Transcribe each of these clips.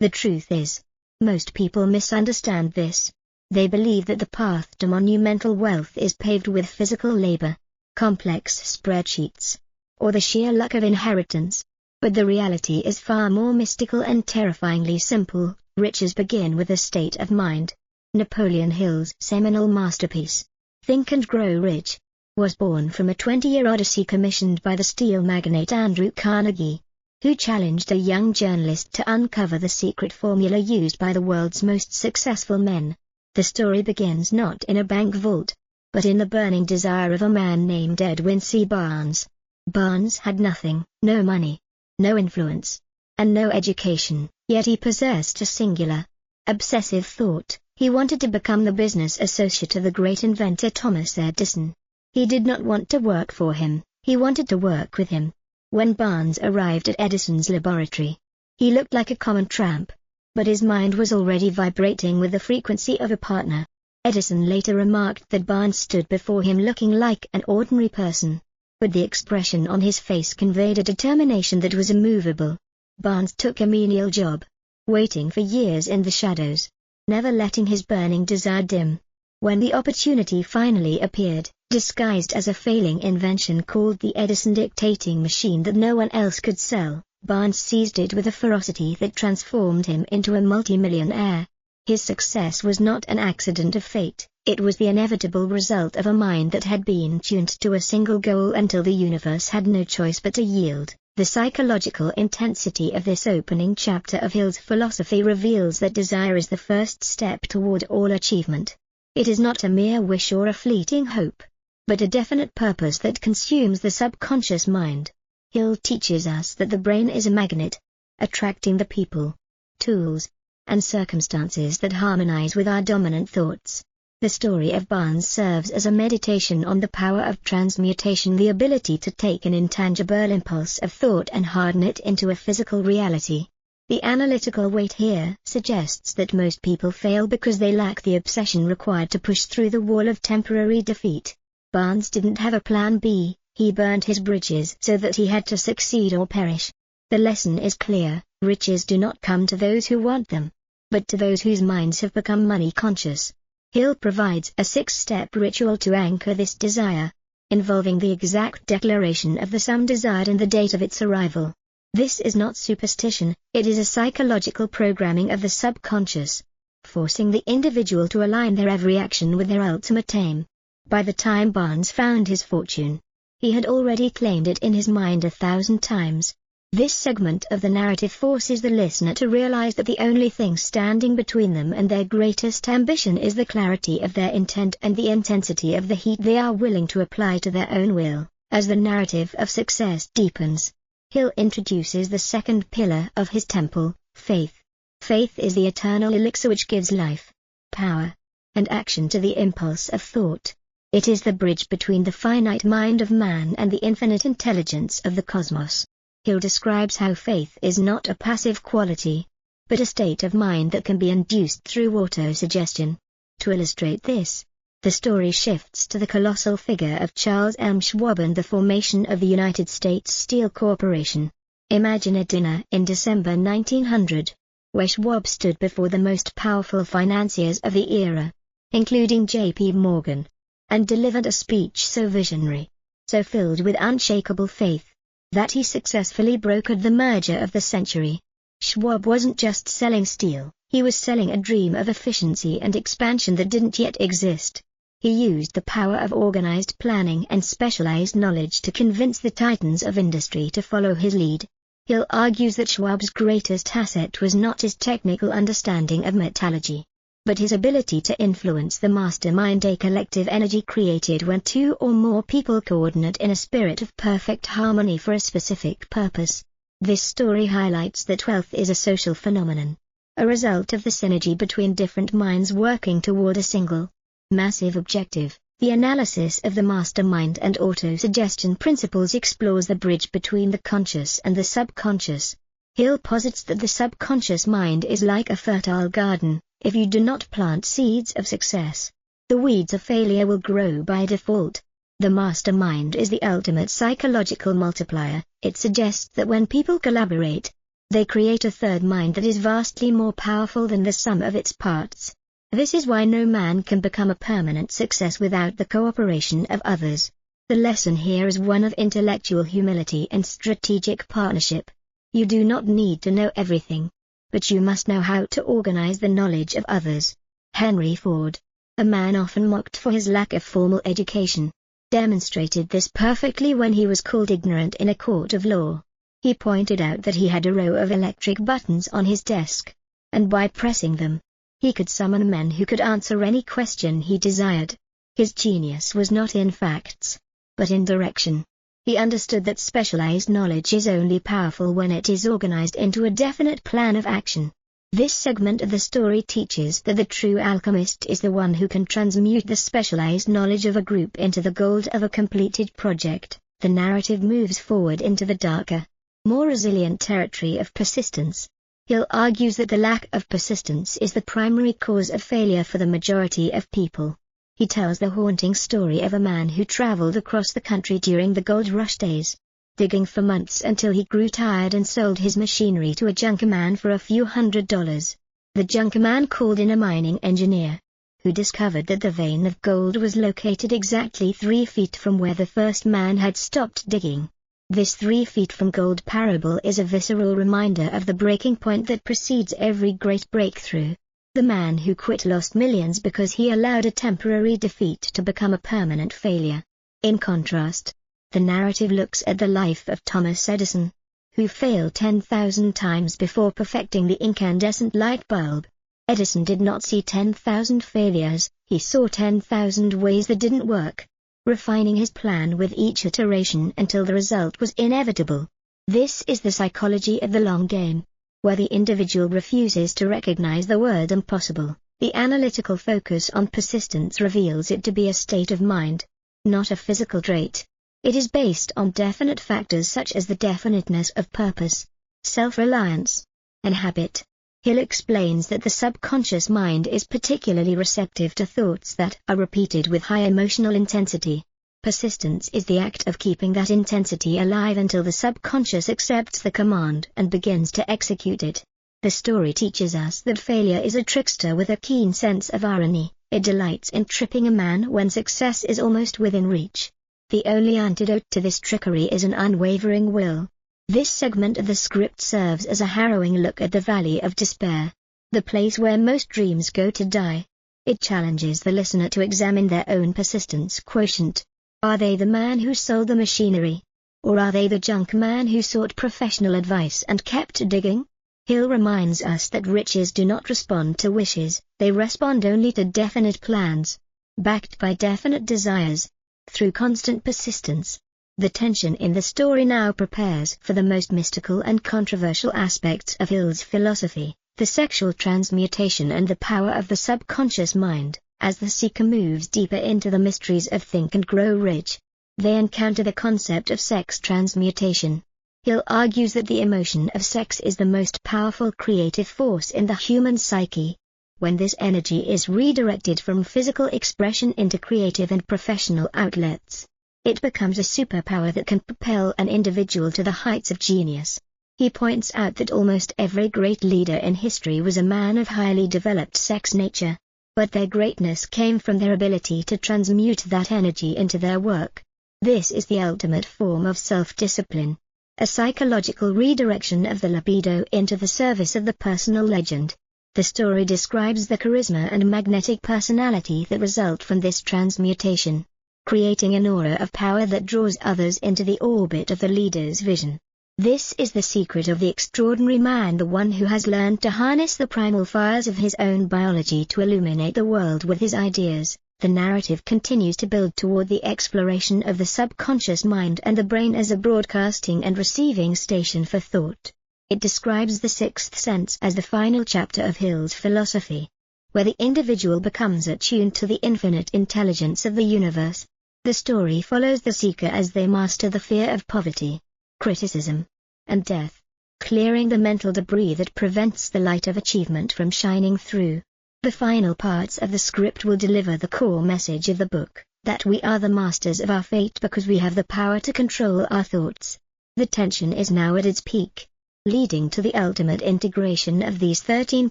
The truth is, most people misunderstand this. They believe that the path to monumental wealth is paved with physical labor, complex spreadsheets, or the sheer luck of inheritance. But the reality is far more mystical and terrifyingly simple. Riches begin with a state of mind. Napoleon Hill's seminal masterpiece, Think and Grow Rich, was born from a 20-year odyssey commissioned by the steel magnate Andrew Carnegie, who challenged a young journalist to uncover the secret formula used by the world's most successful men. The story begins not in a bank vault, but in the burning desire of a man named Edwin C. Barnes. Barnes had nothing, no money, no influence, and no education, yet he possessed a singular, obsessive thought. He wanted to become the business associate of the great inventor Thomas Edison. He did not want to work for him, he wanted to work with him. When Barnes arrived at Edison's laboratory, he looked like a common tramp, but his mind was already vibrating with the frequency of a partner. Edison later remarked that Barnes stood before him looking like an ordinary person, but the expression on his face conveyed a determination that was immovable. Barnes took a menial job, waiting for years in the shadows, never letting his burning desire dim. When the opportunity finally appeared, disguised as a failing invention called the Edison dictating machine that no one else could sell, Barnes seized it with a ferocity that transformed him into a multimillionaire. His success was not an accident of fate, it was the inevitable result of a mind that had been tuned to a single goal until the universe had no choice but to yield. The psychological intensity of this opening chapter of Hill's philosophy reveals that desire is the first step toward all achievement. It is not a mere wish or a fleeting hope, but a definite purpose that consumes the subconscious mind. Hill teaches us that the brain is a magnet, attracting the people, tools, and circumstances that harmonize with our dominant thoughts. The story of Barnes serves as a meditation on the power of transmutation, the ability to take an intangible impulse of thought and harden it into a physical reality. The analytical weight here suggests that most people fail because they lack the obsession required to push through the wall of temporary defeat. Barnes didn't have a plan B, he burned his bridges so that he had to succeed or perish. The lesson is clear: riches do not come to those who want them, but to those whose minds have become money conscious. Hill provides a 6-step ritual to anchor this desire, involving the exact declaration of the sum desired and the date of its arrival. This is not superstition, it is a psychological programming of the subconscious, forcing the individual to align their every action with their ultimate aim. By the time Barnes found his fortune, he had already claimed it in his mind 1,000 times. This segment of the narrative forces the listener to realize that the only thing standing between them and their greatest ambition is the clarity of their intent and the intensity of the heat they are willing to apply to their own will. As the narrative of success deepens, Hill introduces the second pillar of his temple, faith. Faith is the eternal elixir which gives life, power, and action to the impulse of thought. It is the bridge between the finite mind of man and the infinite intelligence of the cosmos. Hill describes how faith is not a passive quality, but a state of mind that can be induced through autosuggestion. To illustrate this, the story shifts to the colossal figure of Charles M. Schwab and the formation of the United States Steel Corporation. Imagine a dinner in December 1900, where Schwab stood before the most powerful financiers of the era, including J.P. Morgan, and delivered a speech so visionary, so filled with unshakable faith, that he successfully brokered the merger of the century. Schwab wasn't just selling steel, he was selling a dream of efficiency and expansion that didn't yet exist. He used the power of organized planning and specialized knowledge to convince the titans of industry to follow his lead. Hill argues that Schwab's greatest asset was not his technical understanding of metallurgy, but his ability to influence the mastermind, a collective energy created when two or more people coordinate in a spirit of perfect harmony for a specific purpose. This story highlights that wealth is a social phenomenon, a result of the synergy between different minds working toward a single, massive objective. The analysis of the mastermind and autosuggestion principles explores the bridge between the conscious and the subconscious. Hill posits that the subconscious mind is like a fertile garden. If you do not plant seeds of success, the weeds of failure will grow by default. The mastermind is the ultimate psychological multiplier. It suggests that when people collaborate, They create a third mind that is vastly more powerful than the sum of its parts. This is why no man can become a permanent success without the cooperation of others. The lesson here is one of intellectual humility and strategic partnership. You do not need to know everything, but you must know how to organize the knowledge of others. Henry Ford, a man often mocked for his lack of formal education, demonstrated this perfectly when he was called ignorant in a court of law. He pointed out that he had a row of electric buttons on his desk, and by pressing them, he could summon men who could answer any question he desired. His genius was not in facts, but in direction. He understood that specialized knowledge is only powerful when it is organized into a definite plan of action. This segment of the story teaches that the true alchemist is the one who can transmute the specialized knowledge of a group into the gold of a completed project. The narrative moves forward into the darker, more resilient territory of persistence. Hill argues that the lack of persistence is the primary cause of failure for the majority of people. He tells the haunting story of a man who traveled across the country during the gold rush days, digging for months until he grew tired and sold his machinery to a junkerman for a few $100s. The junkerman called in a mining engineer, who discovered that the vein of gold was located exactly 3 feet from where the first man had stopped digging. This 3 feet from gold parable is a visceral reminder of the breaking point that precedes every great breakthrough. The man who quit lost millions because he allowed a temporary defeat to become a permanent failure. In contrast, the narrative looks at the life of Thomas Edison, who failed 10,000 times before perfecting the incandescent light bulb. Edison did not see 10,000 failures, he saw 10,000 ways that didn't work, refining his plan with each iteration until the result was inevitable. This is the psychology of the long game, where the individual refuses to recognize the word impossible. The analytical focus on persistence reveals it to be a state of mind, not a physical trait. It is based on definite factors such as the definiteness of purpose, self-reliance, and habit. Hill explains that the subconscious mind is particularly receptive to thoughts that are repeated with high emotional intensity. Persistence is the act of keeping that intensity alive until the subconscious accepts the command and begins to execute it. The story teaches us that failure is a trickster with a keen sense of irony. It delights in tripping a man when success is almost within reach. The only antidote to this trickery is an unwavering will. This segment of the script serves as a harrowing look at the valley of despair, the place where most dreams go to die. It challenges the listener to examine their own persistence quotient. Are they the man who sold the machinery? Or are they the junk man who sought professional advice and kept digging? Hill reminds us that riches do not respond to wishes, they respond only to definite plans, backed by definite desires. Through constant persistence, the tension in the story now prepares for the most mystical and controversial aspects of Hill's philosophy, the sexual transmutation and the power of the subconscious mind. As the seeker moves deeper into the mysteries of Think and Grow Rich, they encounter the concept of sex transmutation. Hill argues that the emotion of sex is the most powerful creative force in the human psyche. When this energy is redirected from physical expression into creative and professional outlets, it becomes a superpower that can propel an individual to the heights of genius. He points out that almost every great leader in history was a man of highly developed sex nature, but their greatness came from their ability to transmute that energy into their work. This is the ultimate form of self-discipline, a psychological redirection of the libido into the service of the personal legend. The story describes the charisma and magnetic personality that result from this transmutation, creating an aura of power that draws others into the orbit of the leader's vision. This is the secret of the extraordinary man, the one who has learned to harness the primal fires of his own biology to illuminate the world with his ideas. The narrative continues to build toward the exploration of the subconscious mind and the brain as a broadcasting and receiving station for thought. It describes the sixth sense as the final chapter of Hill's philosophy, where the individual becomes attuned to the infinite intelligence of the universe. The story follows the seeker as they master the fear of poverty, criticism, and death, clearing the mental debris that prevents the light of achievement from shining through. The final parts of the script will deliver the core message of the book, that we are the masters of our fate because we have the power to control our thoughts. The tension is now at its peak. leading to the ultimate integration of these 13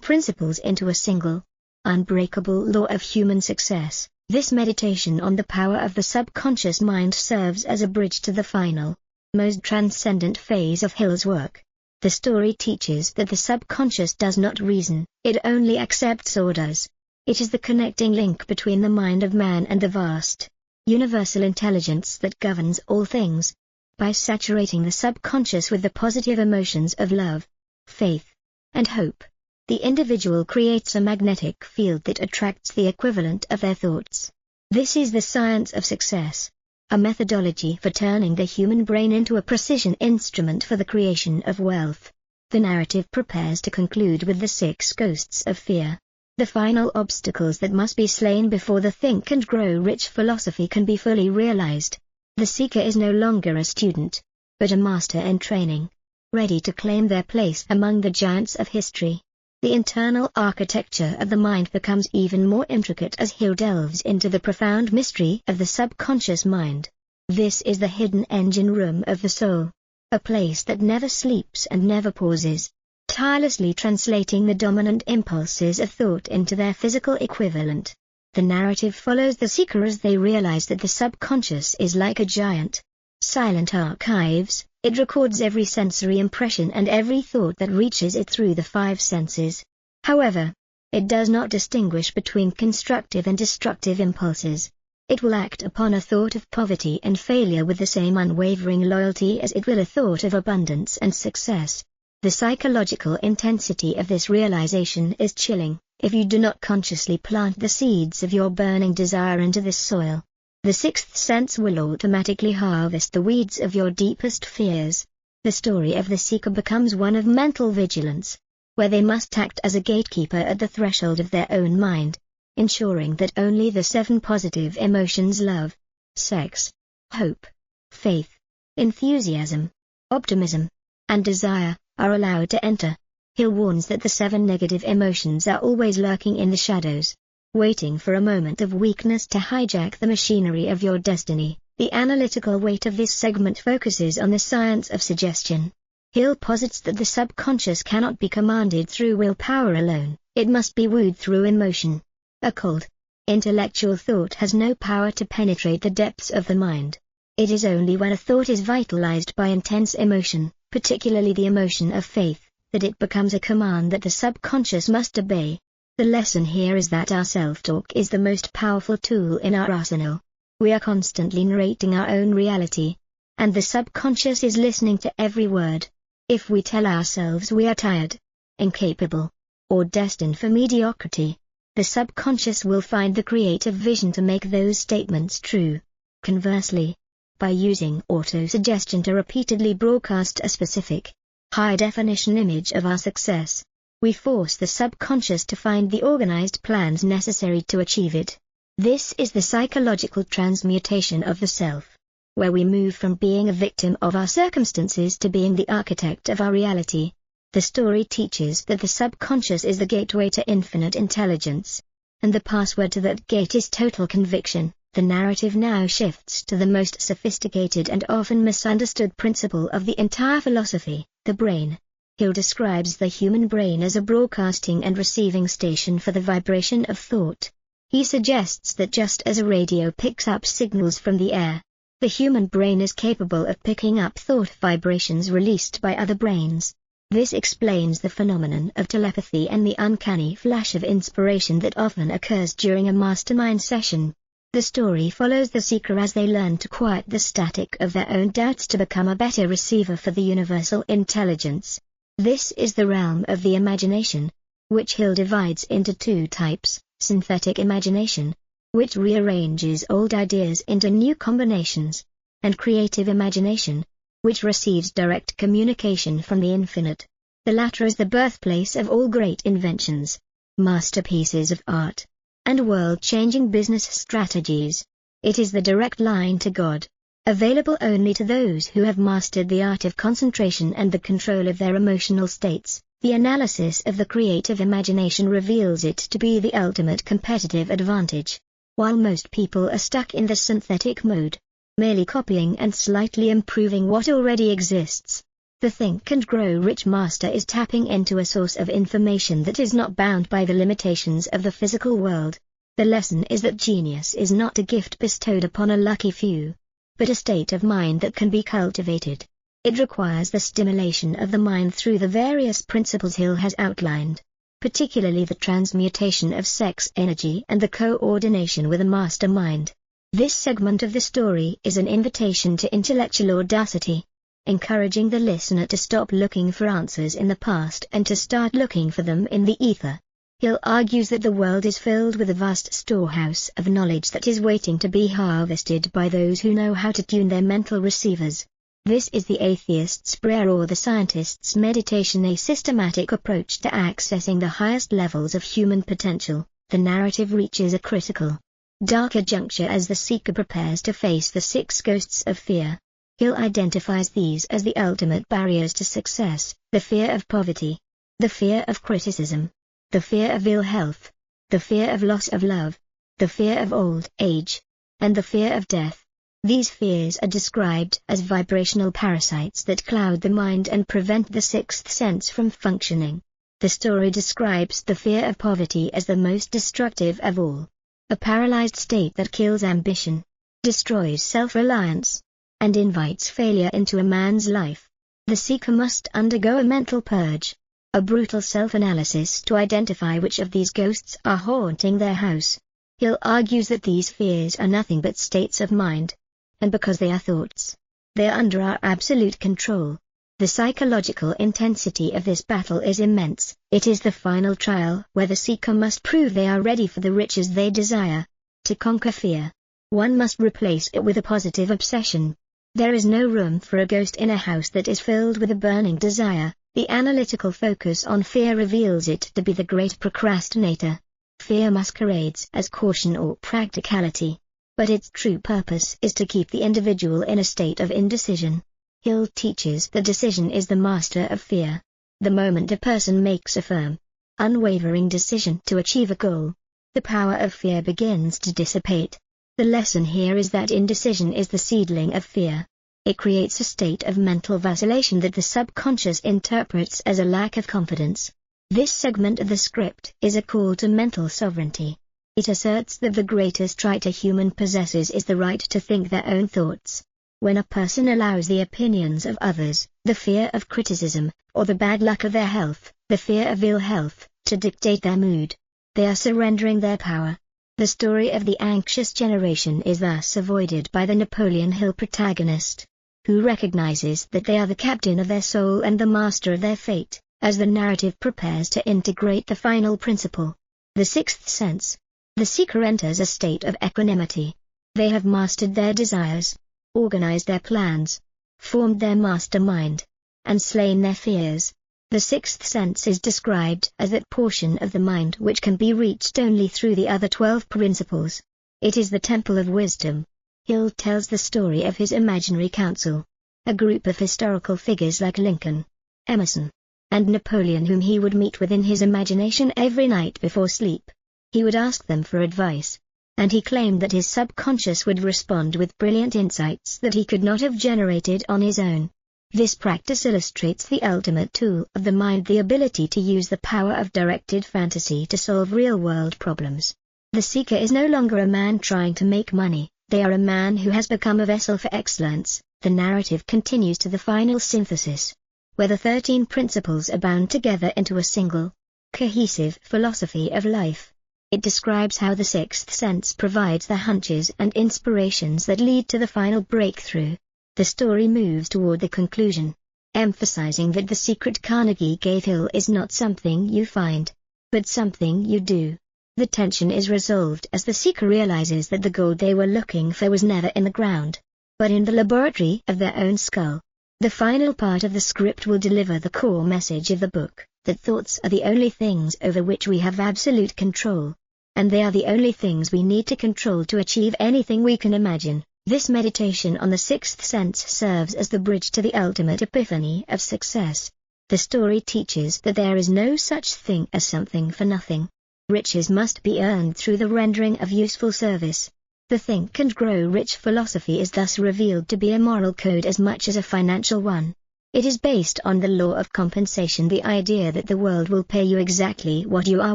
principles into a single, unbreakable law of human success. This meditation on the power of the subconscious mind serves as a bridge to the final, most transcendent phase of Hill's work. The story teaches that the subconscious does not reason, it only accepts orders. It is the connecting link between the mind of man and the vast, universal intelligence that governs all things. By saturating the subconscious with the positive emotions of love, faith, and hope, the individual creates a magnetic field that attracts the equivalent of their thoughts. This is the science of success, a methodology for turning the human brain into a precision instrument for the creation of wealth. The narrative prepares to conclude with the 6 ghosts of fear, the final obstacles that must be slain before the Think and Grow Rich philosophy can be fully realized. The seeker is no longer a student, but a master in training, ready to claim their place among the giants of history. The internal architecture of the mind becomes even more intricate as Hill delves into the profound mystery of the subconscious mind. This is the hidden engine room of the soul, a place that never sleeps and never pauses, tirelessly translating the dominant impulses of thought into their physical equivalent. The narrative follows the seeker as they realize that the subconscious is like a giant, silent archives. It records every sensory impression and every thought that reaches it through the 5 senses. However, it does not distinguish between constructive and destructive impulses. It will act upon a thought of poverty and failure with the same unwavering loyalty as it will a thought of abundance and success. The psychological intensity of this realization is chilling. If you do not consciously plant the seeds of your burning desire into this soil, the 6th sense will automatically harvest the weeds of your deepest fears. The story of the seeker becomes one of mental vigilance, where they must act as a gatekeeper at the threshold of their own mind, ensuring that only the 7 positive emotions love, sex, hope, faith, enthusiasm, optimism, and desire are allowed to enter. Hill warns that the 7 negative emotions are always lurking in the shadows, waiting for a moment of weakness to hijack the machinery of your destiny. The analytical weight of this segment focuses on the science of suggestion. Hill posits that the subconscious cannot be commanded through willpower alone, it must be wooed through emotion. A cold, intellectual thought has no power to penetrate the depths of the mind. It is only when a thought is vitalized by intense emotion, particularly the emotion of faith, that it becomes a command that the subconscious must obey. The lesson here is that our self-talk is the most powerful tool in our arsenal. We are constantly narrating our own reality, and the subconscious is listening to every word. If we tell ourselves we are tired, incapable, or destined for mediocrity, the subconscious will find the creative vision to make those statements true. Conversely, by using auto-suggestion to repeatedly broadcast a specific, high-definition image of our success, we force the subconscious to find the organized plans necessary to achieve it. This is the psychological transmutation of the self, where we move from being a victim of our circumstances to being the architect of our reality. The story teaches that the subconscious is the gateway to infinite intelligence, and the password to that gate is total conviction. The narrative now shifts to the most sophisticated and often misunderstood principle of the entire philosophy, the brain. Hill describes the human brain as a broadcasting and receiving station for the vibration of thought. He suggests that just as a radio picks up signals from the air, the human brain is capable of picking up thought vibrations released by other brains. This explains the phenomenon of telepathy and the uncanny flash of inspiration that often occurs during a mastermind session. The story follows the seeker as they learn to quiet the static of their own doubts to become a better receiver for the universal intelligence. This is the realm of the imagination, which Hill divides into 2 types: synthetic imagination, which rearranges old ideas into new combinations, and creative imagination, which receives direct communication from the infinite. The latter is the birthplace of all great inventions, masterpieces of art, and world-changing business strategies. It is the direct line to God, available only to those who have mastered the art of concentration and the control of their emotional states. The analysis of the creative imagination reveals it to be the ultimate competitive advantage. While most people are stuck in the synthetic mode, merely copying and slightly improving what already exists, The Think and Grow Rich master is tapping into a source of information that is not bound by the limitations of the physical world. The lesson is that genius is not a gift bestowed upon a lucky few, but a state of mind that can be cultivated. It requires the stimulation of the mind through the various principles Hill has outlined, particularly the transmutation of sex energy and the coordination with a mastermind. This segment of the story is an invitation to intellectual audacity, encouraging the listener to stop looking for answers in the past and to start looking for them in the ether. Hill argues that the world is filled with a vast storehouse of knowledge that is waiting to be harvested by those who know how to tune their mental receivers. This is the atheist's prayer or the scientist's meditation, a systematic approach to accessing the highest levels of human potential. The narrative reaches a critical, darker juncture as the seeker prepares to face the 6 ghosts of fear. Hill identifies these as the ultimate barriers to success: the fear of poverty, the fear of criticism, the fear of ill health, the fear of loss of love, the fear of old age, and the fear of death. These fears are described as vibrational parasites that cloud the mind and prevent the 6th sense from functioning. The story describes the fear of poverty as the most destructive of all, a paralyzed state that kills ambition, destroys self-reliance, and invites failure into a man's life. The seeker must undergo a mental purge, a brutal self-analysis to identify which of these ghosts are haunting their house. Hill argues that these fears are nothing but states of mind, and because they are thoughts, they are under our absolute control. The psychological intensity of this battle is immense. It is the final trial where the seeker must prove they are ready for the riches they desire. To conquer fear, one must replace it with a positive obsession. There is no room for a ghost in a house that is filled with a burning desire. The analytical focus on fear reveals it to be the great procrastinator. Fear masquerades as caution or practicality, but its true purpose is to keep the individual in a state of indecision. Hill teaches that decision is the master of fear. The moment a person makes a firm, unwavering decision to achieve a goal, the power of fear begins to dissipate. The lesson here is that indecision is the seedling of fear. It creates a state of mental vacillation that the subconscious interprets as a lack of confidence. This segment of the script is a call to mental sovereignty. It asserts that the greatest right a human possesses is the right to think their own thoughts. When a person allows the opinions of others, the fear of criticism, or the bad luck of their health, the fear of ill health, to dictate their mood, they are surrendering their power. The story of the anxious generation is thus avoided by the Napoleon Hill protagonist, who recognizes that they are the captain of their soul and the master of their fate, as the narrative prepares to integrate the final principle, the 6th sense. The seeker enters a state of equanimity. They have mastered their desires, organized their plans, formed their mastermind, and slain their fears. The 6th sense is described as that portion of the mind which can be reached only through the other 12 principles. It is the temple of wisdom. Hill tells the story of his imaginary council, a group of historical figures like Lincoln, Emerson, and Napoleon whom he would meet with in his imagination every night before sleep. He would ask them for advice, and he claimed that his subconscious would respond with brilliant insights that he could not have generated on his own. This practice illustrates the ultimate tool of the mind, the ability to use the power of directed fantasy to solve real-world problems. The seeker is no longer a man trying to make money, they are a man who has become a vessel for excellence. The narrative continues to the final synthesis, where the 13 principles are bound together into a single, cohesive philosophy of life. It describes how the 6th sense provides the hunches and inspirations that lead to the final breakthrough. The story moves toward the conclusion, emphasizing that the secret Carnegie gave Hill is not something you find, but something you do. The tension is resolved as the seeker realizes that the gold they were looking for was never in the ground, but in the laboratory of their own skull. The final part of the script will deliver the core message of the book, that thoughts are the only things over which we have absolute control, and they are the only things we need to control to achieve anything we can imagine. This meditation on the 6th sense serves as the bridge to the ultimate epiphany of success. The story teaches that there is no such thing as something for nothing. Riches must be earned through the rendering of useful service. The Think and Grow Rich philosophy is thus revealed to be a moral code as much as a financial one. It is based on the law of compensation, the idea that the world will pay you exactly what you are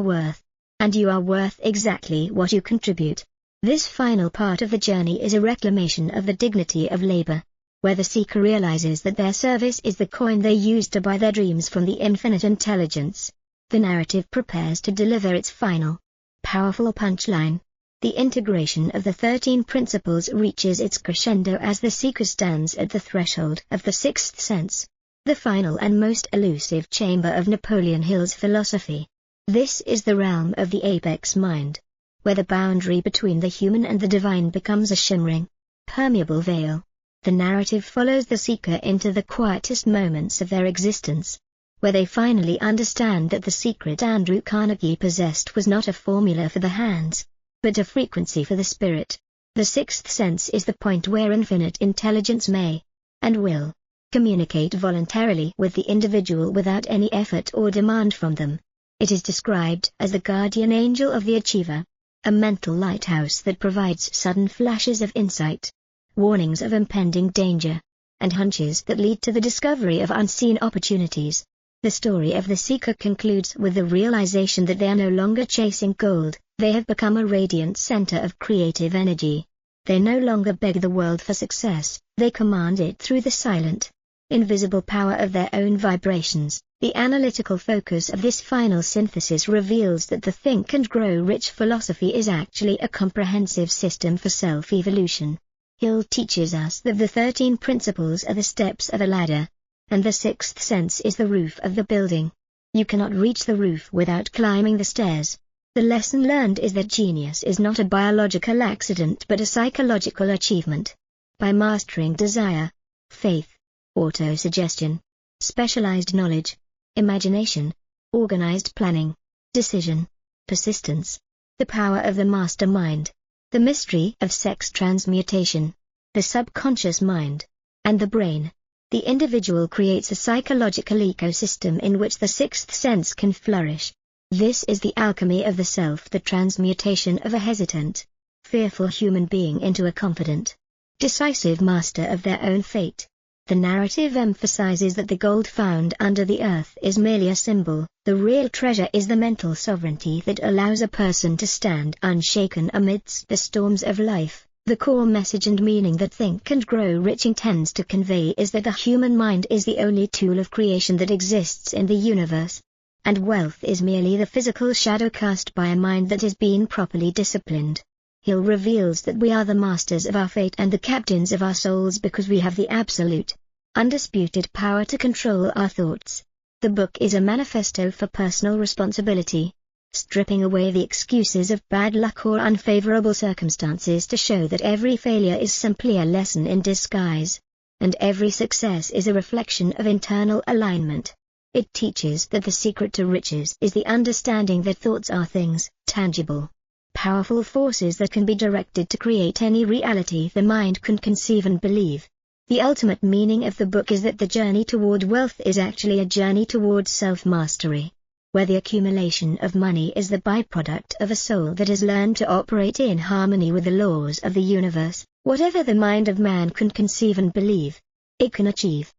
worth, and you are worth exactly what you contribute. This final part of the journey is a reclamation of the dignity of labor, where the seeker realizes that their service is the coin they use to buy their dreams from the infinite intelligence. The narrative prepares to deliver its final, powerful punchline. The integration of the 13 principles reaches its crescendo as the seeker stands at the threshold of the sixth sense, the final and most elusive chamber of Napoleon Hill's philosophy. This is the realm of the apex mind, where the boundary between the human and the divine becomes a shimmering, permeable veil. The narrative follows the seeker into the quietest moments of their existence, where they finally understand that the secret Andrew Carnegie possessed was not a formula for the hands, but a frequency for the spirit. The sixth sense is the point where infinite intelligence may, and will, communicate voluntarily with the individual without any effort or demand from them. It is described as the guardian angel of the achiever, a mental lighthouse that provides sudden flashes of insight, warnings of impending danger, and hunches that lead to the discovery of unseen opportunities. The story of the seeker concludes with the realization that they are no longer chasing gold, they have become a radiant center of creative energy. They no longer beg the world for success, they command it through the silent, invisible power of their own vibrations. The analytical focus of this final synthesis reveals that the Think and Grow Rich philosophy is actually a comprehensive system for self-evolution. Hill teaches us that the 13 principles are the steps of a ladder, and the sixth sense is the roof of the building. You cannot reach the roof without climbing the stairs. The lesson learned is that genius is not a biological accident but a psychological achievement. By mastering desire, faith, autosuggestion, specialized knowledge, imagination, organized planning, decision, persistence, the power of the mastermind, the mystery of sex transmutation, the subconscious mind, and the brain, the individual creates a psychological ecosystem in which the sixth sense can flourish. This is the alchemy of the self, the transmutation of a hesitant, fearful human being into a confident, decisive master of their own fate. The narrative emphasizes that the gold found under the earth is merely a symbol. The real treasure is the mental sovereignty that allows a person to stand unshaken amidst the storms of life. The core message and meaning that Think and Grow Rich intends to convey is that the human mind is the only tool of creation that exists in the universe, and wealth is merely the physical shadow cast by a mind that has been properly disciplined. Hill reveals that we are the masters of our fate and the captains of our souls because we have the absolute, undisputed power to control our thoughts. The book is a manifesto for personal responsibility, stripping away the excuses of bad luck or unfavorable circumstances to show that every failure is simply a lesson in disguise, and every success is a reflection of internal alignment. It teaches that the secret to riches is the understanding that thoughts are things, tangible, powerful forces that can be directed to create any reality the mind can conceive and believe. The ultimate meaning of the book is that the journey toward wealth is actually a journey towards self-mastery, where the accumulation of money is the byproduct of a soul that has learned to operate in harmony with the laws of the universe. Whatever the mind of man can conceive and believe, it can achieve.